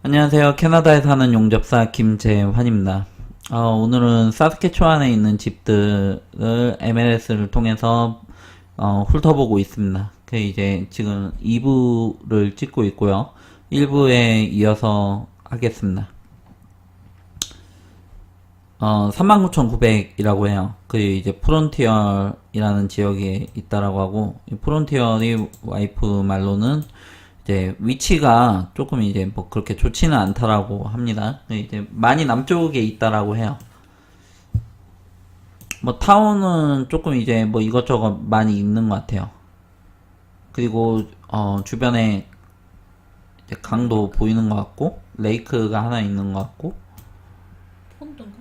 안녕하세요. 캐나다에 사는 용접사 김재환입니다. 오늘은 사스케추안에 있는 집들을 MLS를 통해서 훑어보고 있습니다. 이제 지금 2부를 찍고 있고요. 1부에 이어서 하겠습니다. 39,900이라고 해요. 이제 프론티어이라는 지역에 있다라고 하고, 이 프론티어의 와이프 말로는 이제 위치가 조금 이제 뭐 그렇게 좋지는 않다라고 합니다. 이제 많이 남쪽에 있다라고 해요. 뭐 타운은 조금 이제 뭐 이것저것 많이 있는 것 같아요. 그리고 주변에 이제 강도 보이는 것 같고, 레이크가 하나 있는 것 같고, 폰도인가?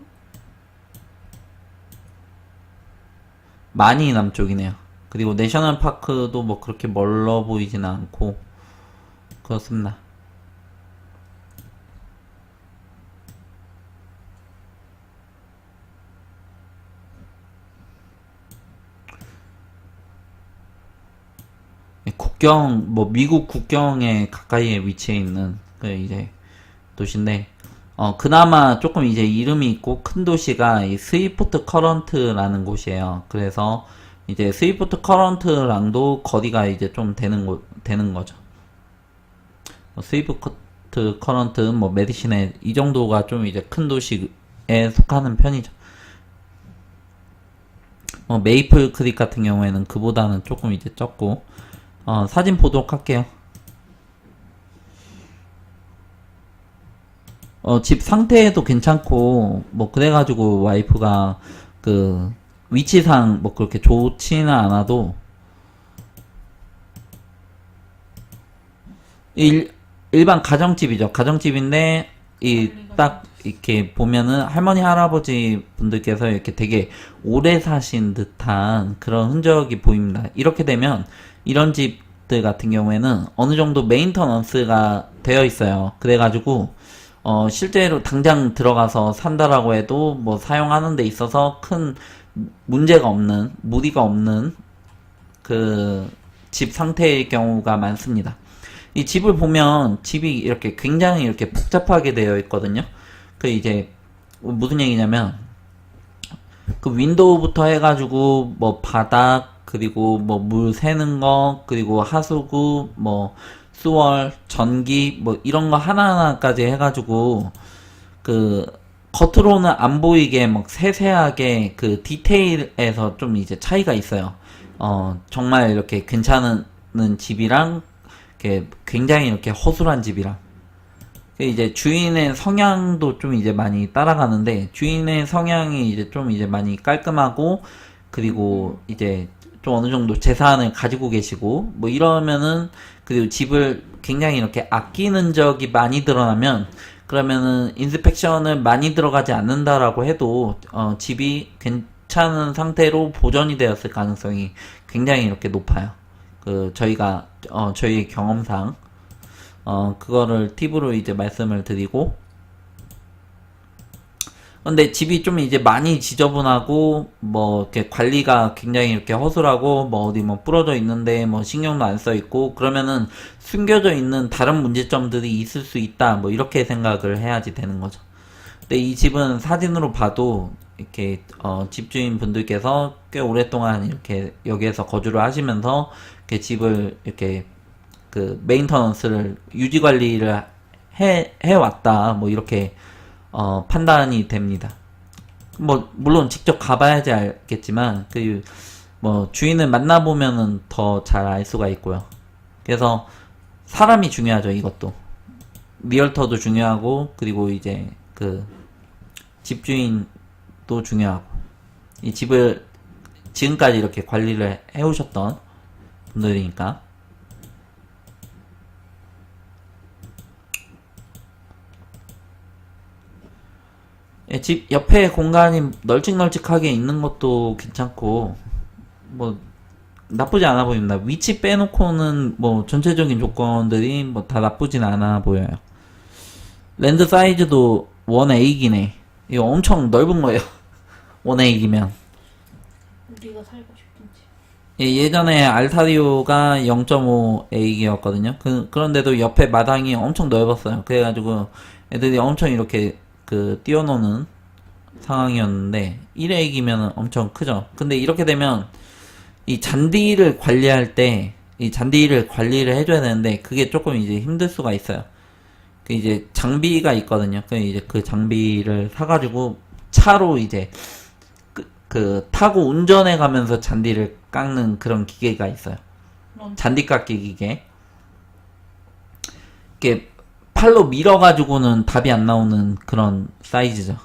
많이 남쪽이네요. 그리고 내셔널 파크도 뭐 그렇게 멀어 보이지는 않고 그렇습니다. 국경, 뭐 미국 국경에 가까이에 위치해 있는 그 이제 도시인데, 그나마 조금 이제 이름이 있고 큰 도시가 이 스위프트 커런트라는 곳이에요. 그래서 이제 스위프트 커런트랑도 거리가 이제 좀 되는 거죠. 스위프트 커런트, 뭐 메디시네 이 정도가 좀 이제 큰 도시에 속하는 편이죠. 메이플 크릭 같은 경우에는 그보다는 조금 이제 적고, 사진 보도록 할게요. 집 상태도 괜찮고, 뭐, 그래가지고 와이프가 그, 위치상 뭐 그렇게 좋지는 않아도, 일반 가정집이죠. 가정집인데, 딱 이렇게 보면은 할머니, 할아버지 분들께서 이렇게 되게 오래 사신 듯한 그런 흔적이 보입니다. 이렇게 되면, 이런 집들 같은 경우에는 어느 정도 메인터넌스가 되어 있어요. 그래가지고, 실제로 당장 들어가서 산다라고 해도 뭐 사용하는 데 있어서 큰 문제가 없는, 무리가 없는 그 집 상태의 경우가 많습니다. 이 집을 보면 집이 이렇게 굉장히 이렇게 복잡하게 되어 있거든요. 이제 무슨 얘기냐면 그 윈도우부터 해가지고 뭐 바닥 그리고 뭐 물 새는 거 그리고 하수구 뭐 수월 전기 뭐 이런 거 하나하나까지 해가지고 그 겉으로는 안 보이게 막 세세하게 그 디테일에서 좀 이제 차이가 있어요. 정말 이렇게 괜찮은 집이랑 이렇게 굉장히 이렇게 허술한 집이랑 이제 주인의 성향도 좀 이제 많이 따라가는데 주인의 성향이 이제 좀 이제 많이 깔끔하고 그리고 이제 좀 어느 정도 재산을 가지고 계시고 뭐 이러면은 그리고 집을 굉장히 이렇게 아끼는 적이 많이 드러나면 그러면은 인스펙션을 많이 들어가지 않는다라고 해도 집이 괜찮은 상태로 보존이 되었을 가능성이 굉장히 이렇게 높아요. 저희가 저희 경험상 그거를 팁으로 이제 말씀을 드리고, 근데 집이 좀 이제 많이 지저분하고, 뭐, 이렇게 관리가 굉장히 이렇게 허술하고, 뭐 어디 뭐 부러져 있는데, 뭐 신경도 안 써 있고, 그러면은 숨겨져 있는 다른 문제점들이 있을 수 있다, 뭐 이렇게 생각을 해야지 되는 거죠. 근데 이 집은 사진으로 봐도, 이렇게, 집주인 분들께서 꽤 오랫동안 이렇게 여기에서 거주를 하시면서, 이렇게 집을 이렇게 그 메인터넌스를 유지 관리를 해왔다 뭐 이렇게 판단이 됩니다. 뭐 물론 직접 가봐야지 알겠지만 그 뭐 주인을 만나보면은 더 잘 알 수가 있고요. 그래서 사람이 중요하죠. 이것도 리얼터도 중요하고 그리고 이제 그 집주인도 중요하고 이 집을 지금까지 이렇게 관리를 해오셨던 분들이니까. 예, 집 옆에 공간이 널찍널찍하게 있는 것도 괜찮고 뭐 나쁘지 않아 보입니다. 위치 빼놓고는 뭐 전체적인 조건들이 뭐 다 나쁘진 않아 보여요. 랜드 사이즈도 1A기네. 이거 엄청 넓은 거예요. 1A기면. 우리가 살고 싶은 집. 예, 예전에 알타리오가 0.5A기였거든요. 그런데도 옆에 마당이 엄청 넓었어요. 그래가지고 애들이 엄청 이렇게 뛰어노는 상황이었는데 1A기면 엄청 크죠. 근데 이렇게 되면 이 잔디를 관리할 때 이 잔디를 관리를 해줘야 되는데 그게 조금 이제 힘들 수가 있어요. 그 이제 장비가 있거든요. 그 이제 그 장비를 사가지고 차로 이제 타고 운전해 가면서 잔디를 깎는 그런 기계가 있어요. 잔디 깎기 기계. 이게 팔로 밀어가지고는 답이 안 나오는 그런 사이즈죠.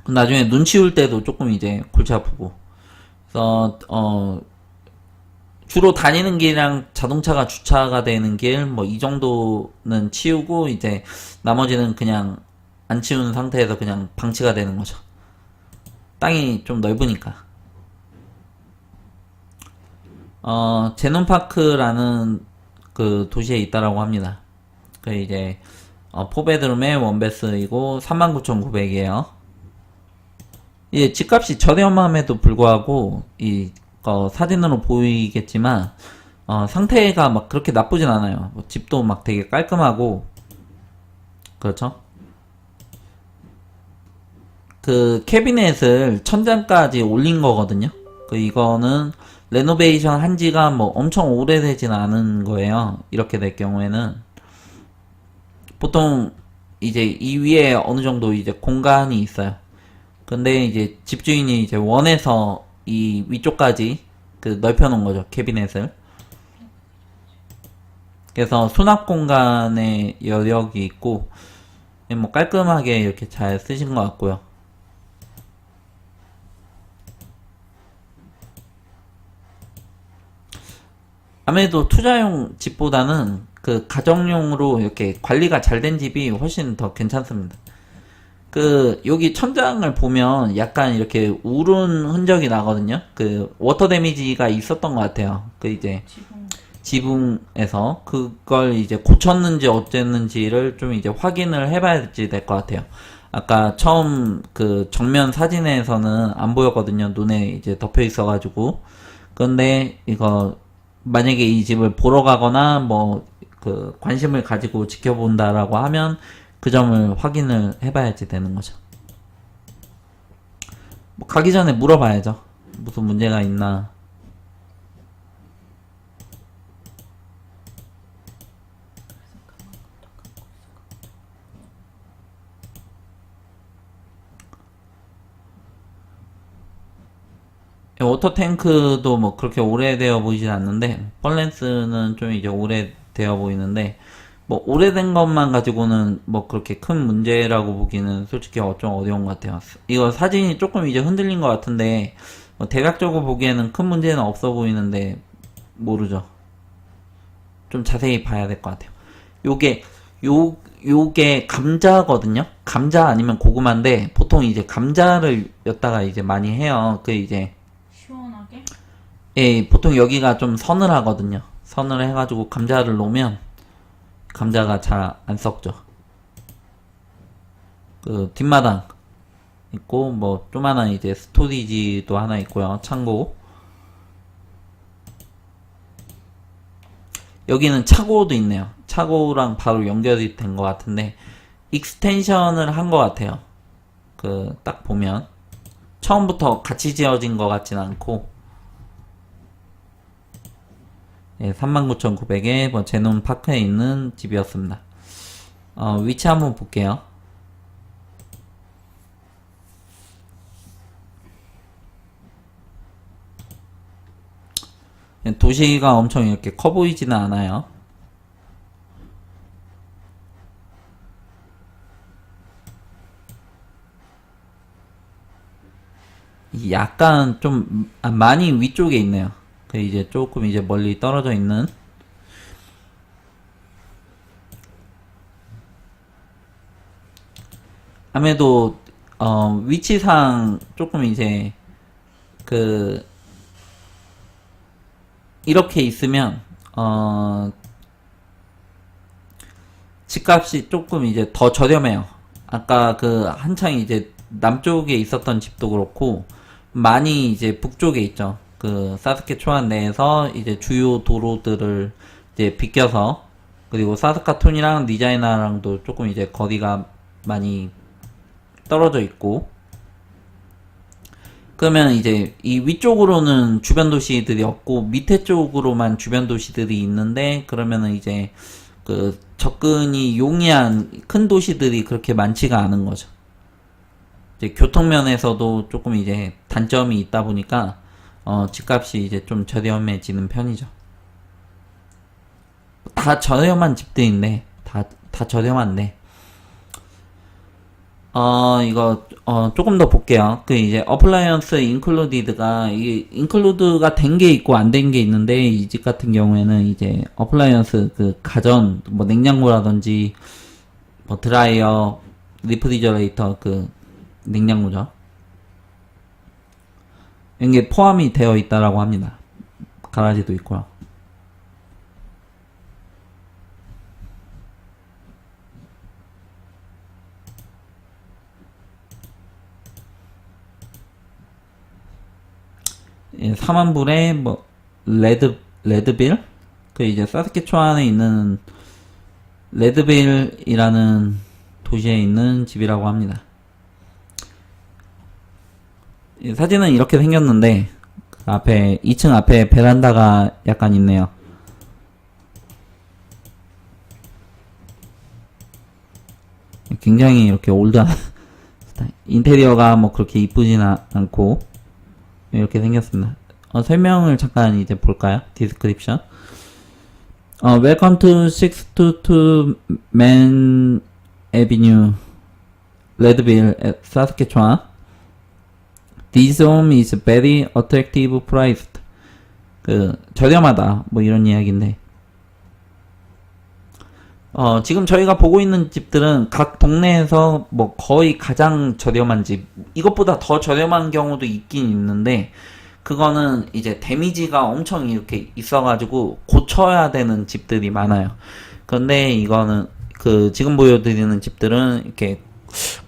나중에 눈 치울 때도 조금 이제 골치 아프고. 그래서 주로 다니는 길이랑 자동차가 주차가 되는 길, 뭐, 이 정도는 치우고, 이제, 나머지는 그냥 안 치운 상태에서 그냥 방치가 되는 거죠. 땅이 좀 넓으니까. 제논파크라는 그 도시에 있다라고 합니다. 그 이제, 포베드룸에 원베스이고, 39,900이에요. 예, 집값이 저렴함에도 불구하고, 사진으로 보이겠지만, 상태가 막 그렇게 나쁘진 않아요. 뭐 집도 막 되게 깔끔하고, 그렇죠? 그 캐비넷을 천장까지 올린 거거든요. 이거는 레노베이션 한 지가 뭐 엄청 오래되진 않은 거예요. 이렇게 될 경우에는. 보통 이제 이 위에 어느 정도 이제 공간이 있어요. 근데 이제 집주인이 이제 원해서 이 위쪽까지 넓혀 놓은 거죠. 캐비넷을. 그래서 수납 공간에 여력이 있고, 뭐 깔끔하게 이렇게 잘 쓰신 것 같고요. 아무래도 투자용 집보다는 그 가정용으로 이렇게 관리가 잘 된 집이 훨씬 더 괜찮습니다. 여기 천장을 보면 약간 이렇게 우른 흔적이 나거든요. 워터 데미지가 있었던 것 같아요. 이제 지붕에서 그걸 이제 고쳤는지 어쨌는지를 좀 이제 확인을 해봐야지 될 것 같아요. 아까 처음 정면 사진에서는 안 보였거든요. 눈에 이제 덮여 있어가지고. 근데 이거 만약에 이 집을 보러 가거나 뭐 관심을 가지고 지켜본다라고 하면 그 점을 확인을 해봐야지 되는 거죠. 뭐 가기 전에 물어봐야죠. 무슨 문제가 있나. 워터탱크도 뭐 그렇게 오래되어 보이진 않는데 펄렌스는 좀 이제 오래되어 보이는데 뭐 오래된 것만 가지고는 뭐 그렇게 큰 문제라고 보기는 솔직히 좀 어려운 것 같아요. 이거 사진이 조금 이제 흔들린 것 같은데 뭐 대략적으로 보기에는 큰 문제는 없어 보이는데 모르죠. 좀 자세히 봐야 될 것 같아요. 요게 감자거든요. 감자 아니면 고구마인데 보통 이제 감자를 엿다가 이제 많이 해요. 이제 시원하게? 예, 보통 여기가 좀 서늘하거든요. 서늘해 가지고 감자를 놓으면 감자가 잘 안 썩죠. 뒷마당 있고 뭐 조만한 이제 스토리지도 하나 있고요. 창고. 여기는 차고도 있네요. 차고랑 바로 연결이 된 것 같은데 익스텐션을 한 것 같아요. 딱 보면 처음부터 같이 지어진 것 같진 않고. 예, 39,900에 뭐 제논 파크에 있는 집이었습니다. 위치 한번 볼게요. 도시가 엄청 이렇게 커 보이지는 않아요. 약간 좀 많이 위쪽에 있네요. 이제 조금 이제 멀리 떨어져 있는. 아무래도 위치상 조금 이제 이렇게 있으면 집값이 조금 이제 더 저렴해요. 아까 한창 이제 남쪽에 있었던 집도 그렇고 많이 이제 북쪽에 있죠. 그 사스케추안 내에서 이제 주요 도로들을 이제 비껴서, 그리고 사스카툰이랑 니자이나랑도 조금 이제 거리가 많이 떨어져 있고, 그러면 이제 이 위쪽으로는 주변 도시들이 없고 밑에 쪽으로만 주변 도시들이 있는데, 그러면은 이제 그 접근이 용이한 큰 도시들이 그렇게 많지가 않은 거죠. 이제 교통면에서도 조금 이제 단점이 있다 보니까 집값이 이제 좀 저렴해지는 편이죠. 다 저렴한 집들인데 다 저렴한데, 이거, 조금 더 볼게요. 그, 이제, 어플라이언스 인클루디드가, 이, 인클루드가 된 게 있고 안 된 게 있는데, 이 집 같은 경우에는 이제, 어플라이언스, 그, 가전, 뭐, 냉장고라든지, 뭐, 드라이어, 리프리저레이터, 그, 냉장고죠. 이게 포함이 되어 있다라고 합니다. 가라지도 있고요. 예, 4만 불에 뭐 레드빌, 그 이제 사스케추안에 있는 레드빌이라는 도시에 있는 집이라고 합니다. 이 사진은 이렇게 생겼는데 그 앞에 2층 앞에 베란다가 약간 있네요. 굉장히 이렇게 올드한 스타일. 인테리어가 뭐 그렇게 이쁘진 않고 이렇게 생겼습니다. 설명을 잠깐 이제 볼까요? 디스크립션. Welcome to 622 Man Avenue, Leadville, Saskatchewan. This home is very attractive priced. 그 저렴하다 뭐 이런 이야기인데, 지금 저희가 보고 있는 집들은 각 동네에서 뭐 거의 가장 저렴한 집, 이것보다 더 저렴한 경우도 있긴 있는데, 그거는 이제 데미지가 엄청 이렇게 있어가지고 고쳐야 되는 집들이 많아요. 그런데 이거는 그 지금 보여드리는 집들은 이렇게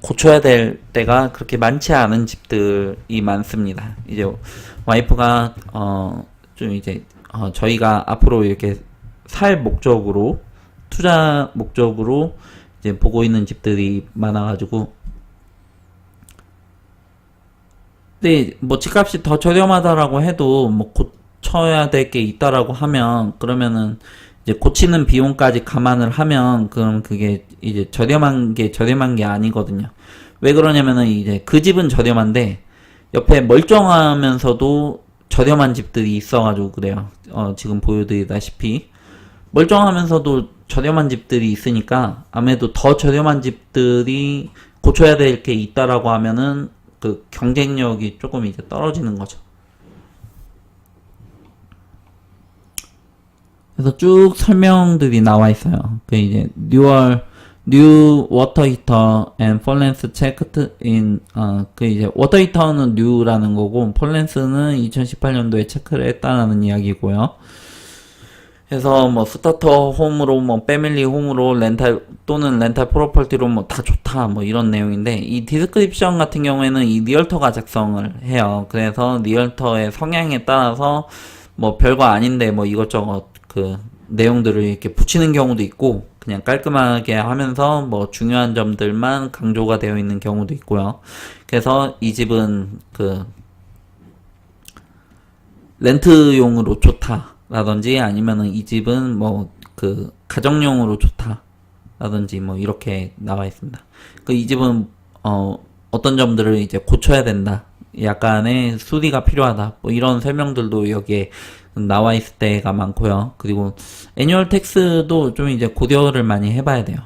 고쳐야 될 때가 그렇게 많지 않은 집들이 많습니다. 이제 와이프가 좀 이제 저희가 앞으로 이렇게 살 목적으로, 투자 목적으로 이제 보고 있는 집들이 많아가지고, 근데 뭐 집값이 더 저렴하다라고 해도 뭐 고쳐야 될 게 있다라고 하면, 그러면은 이제 고치는 비용까지 감안을 하면 그럼 그게 이제 저렴한 게 아니거든요. 왜 그러냐면은 이제 그 집은 저렴한데 옆에 멀쩡하면서도 저렴한 집들이 있어가지고 그래요. 지금 보여드리다시피 멀쩡하면서도 저렴한 집들이 있으니까 아무래도 더 저렴한 집들이 고쳐야 될 게 있다라고 하면은 그 경쟁력이 조금 이제 떨어지는 거죠. 그래서 쭉 설명들이 나와 있어요. 그 이제 new water heater and furnace checked in, 그 이제 water heater는 new라는 거고 furnace는 2018년도에 체크를 했다라는 이야기고요. 그래서 뭐 스타터 홈으로 뭐 패밀리 홈으로 렌탈 또는 렌탈 프로퍼티로 뭐 다 좋다 뭐 이런 내용인데, 이 디스크립션 같은 경우에는 이 리얼터가 작성을 해요. 그래서 리얼터의 성향에 따라서 뭐 별거 아닌데 뭐 이것저것 그 내용들을 이렇게 붙이는 경우도 있고, 그냥 깔끔하게 하면서 뭐 중요한 점들만 강조가 되어 있는 경우도 있고요. 그래서 이 집은 그 렌트용으로 좋다 라든지, 아니면은 이 집은 뭐 그 가정용으로 좋다 라든지 뭐 이렇게 나와 있습니다. 그 이 집은 어떤 점들을 이제 고쳐야 된다, 약간의 수리가 필요하다 뭐 이런 설명들도 여기에 나와 있을 때가 많고요. 그리고 애뉴얼 텍스도 좀 이제 고려를 많이 해봐야 돼요.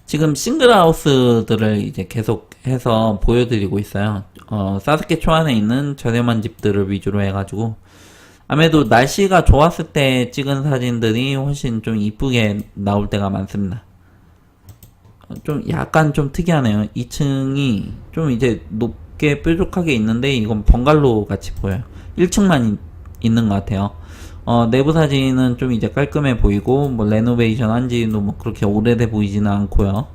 지금 싱글하우스들을 이제 계속 해서 보여드리고 있어요. 사스케추안에 있는 저렴한 집들을 위주로 해가지고, 아무래도 날씨가 좋았을 때 찍은 사진들이 훨씬 좀 이쁘게 나올 때가 많습니다. 좀 약간 좀 특이하네요. 2층이 좀 이제 높게 뾰족하게 있는데 이건 번갈로 같이 보여요. 1층만 있는 것 같아요. 내부 사진은 좀 이제 깔끔해 보이고, 뭐, 레노베이션 한 지도 뭐, 그렇게 오래돼 보이지는 않고요.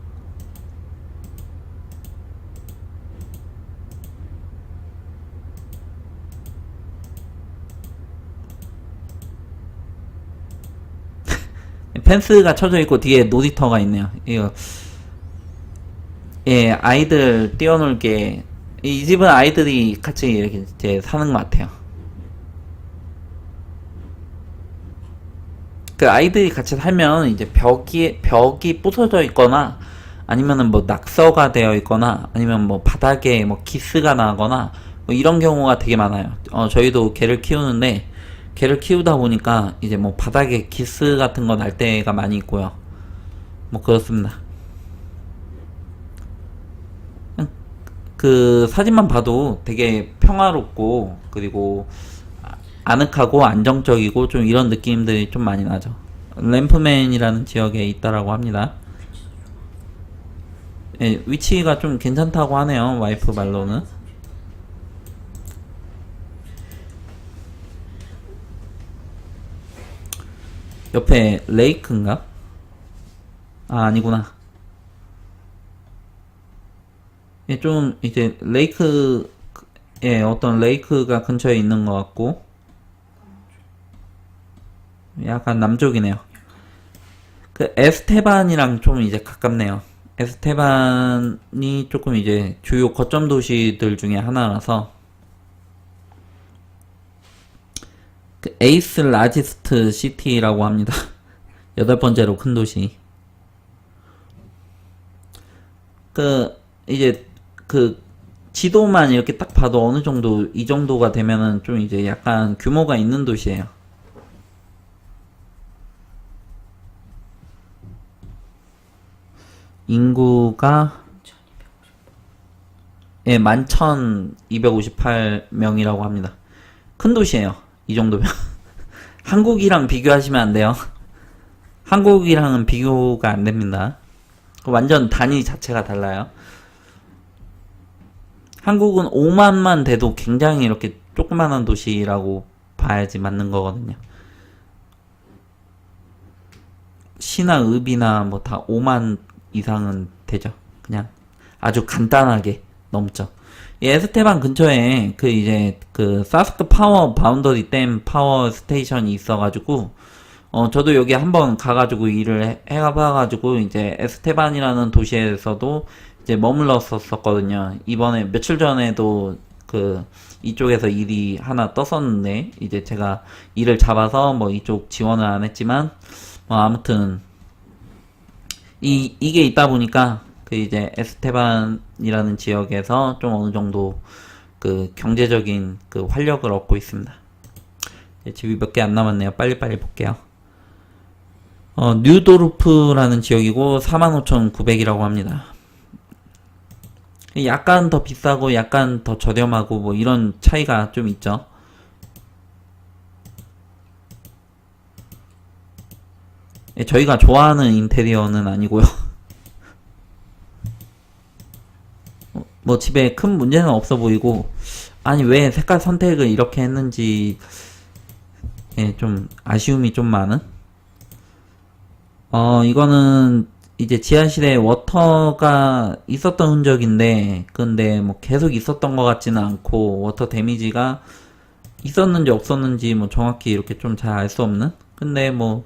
펜스가 쳐져 있고, 뒤에 놀이터가 있네요. 이거, 예, 아이들 뛰어놀게, 이 집은 아이들이 같이 이렇게 이제 사는 것 같아요. 그 아이들이 같이 살면 이제 벽이 부서져 있거나 아니면은 뭐 낙서가 되어 있거나 아니면 뭐 바닥에 뭐 기스가 나거나 뭐 이런 경우가 되게 많아요. 저희도 개를 키우는데 개를 키우다 보니까 이제 뭐 바닥에 기스 같은 거 날 때가 많이 있고요. 뭐 그렇습니다. 그 사진만 봐도 되게 평화롭고 그리고 아늑하고 안정적이고 좀 이런 느낌들이 좀 많이 나죠. 램프맨이라는 지역에 있다라고 합니다. 예, 위치가 좀 괜찮다고 하네요. 와이프 말로는. 옆에 레이크인가? 아, 아니구나. 예, 좀 이제 레이크, 예, 어떤 레이크가 근처에 있는 것 같고 약간 남쪽이네요. 그 에스테반이랑 좀 이제 가깝네요. 에스테반이 조금 이제 주요 거점 도시들 중에 하나라서 그 에이스 라지스트 시티라고 합니다. 여덟 번째로 큰 도시. 그 이제 그 지도만 이렇게 딱 봐도 어느 정도 이 정도가 되면은 좀 이제 약간 규모가 있는 도시예요. 인구가 예, 11,258명이라고 합니다. 큰 도시예요. 이 정도면. 한국이랑 비교하시면 안 돼요. 한국이랑은 비교가 안 됩니다. 완전 단위 자체가 달라요. 한국은 5만만 돼도 굉장히 이렇게 조그만한 도시라고 봐야지 맞는 거거든요. 시나 읍이나 뭐 다 5만 이상은 되죠. 그냥 아주 간단하게 넘죠. 이 에스테반 근처에 그 이제 그 사스크 파워 바운더리 댐 파워 스테이션이 있어가지고 저도 여기 한번 가가지고 일을 해봐가지고 이제 에스테반이라는 도시에서도 이제 머물렀었거든요. 이번에 며칠 전에도 그 이쪽에서 일이 하나 떴었는데 이제 제가 일을 잡아서 뭐 이쪽 지원을 안 했지만 뭐 아무튼 이게 있다 보니까 그 이제 에스테반이라는 지역에서 좀 어느 정도 그 경제적인 그 활력을 얻고 있습니다. 집이 몇 개 안 남았네요. 빨리빨리 볼게요. 뉴도르프라는 지역이고 45,900이라고 합니다. 약간 더 비싸고 약간 더 저렴하고 뭐 이런 차이가 좀 있죠. 저희가 좋아하는 인테리어는 아니고요. 뭐 집에 큰 문제는 없어 보이고 아니 왜 색깔 선택을 이렇게 했는지 좀 아쉬움이 좀 많은 이거는 이제 지하실에 워터가 있었던 흔적인데 근데 뭐 계속 있었던 것 같지는 않고 워터 데미지가 있었는지 없었는지 뭐 정확히 이렇게 좀 잘 알 수 없는 근데 뭐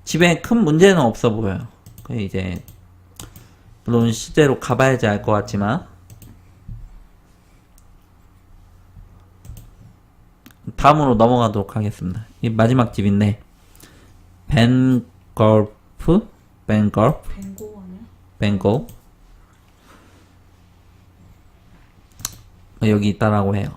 집에 큰 문제는 없어 보여요. 이제 물론 실제로 가봐야지 알 것 같지만 다음으로 넘어가도록 하겠습니다. 이 마지막 집인데 벤걸프? 뱅고 아니야? 벤고 여기 있다라고 해요.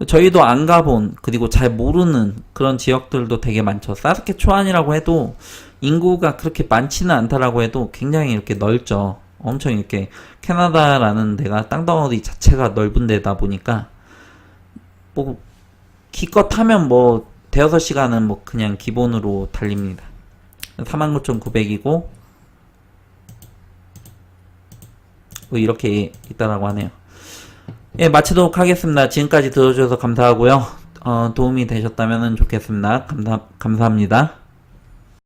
저희도 안 가본 그리고 잘 모르는 그런 지역들도 되게 많죠. 사스케추안이라고 해도 인구가 그렇게 많지는 않다라고 해도 굉장히 이렇게 넓죠. 엄청 이렇게 캐나다라는 데가 땅덩어리 자체가 넓은 데다 보니까 뭐 기껏 타면 뭐 대여섯 시간은 뭐 그냥 기본으로 달립니다. 49,900이고 뭐 이렇게 있다라고 하네요. 예, 마치도록 하겠습니다. 지금까지 들어주셔서 감사하고요. 도움이 되셨다면 좋겠습니다. 감사합니다.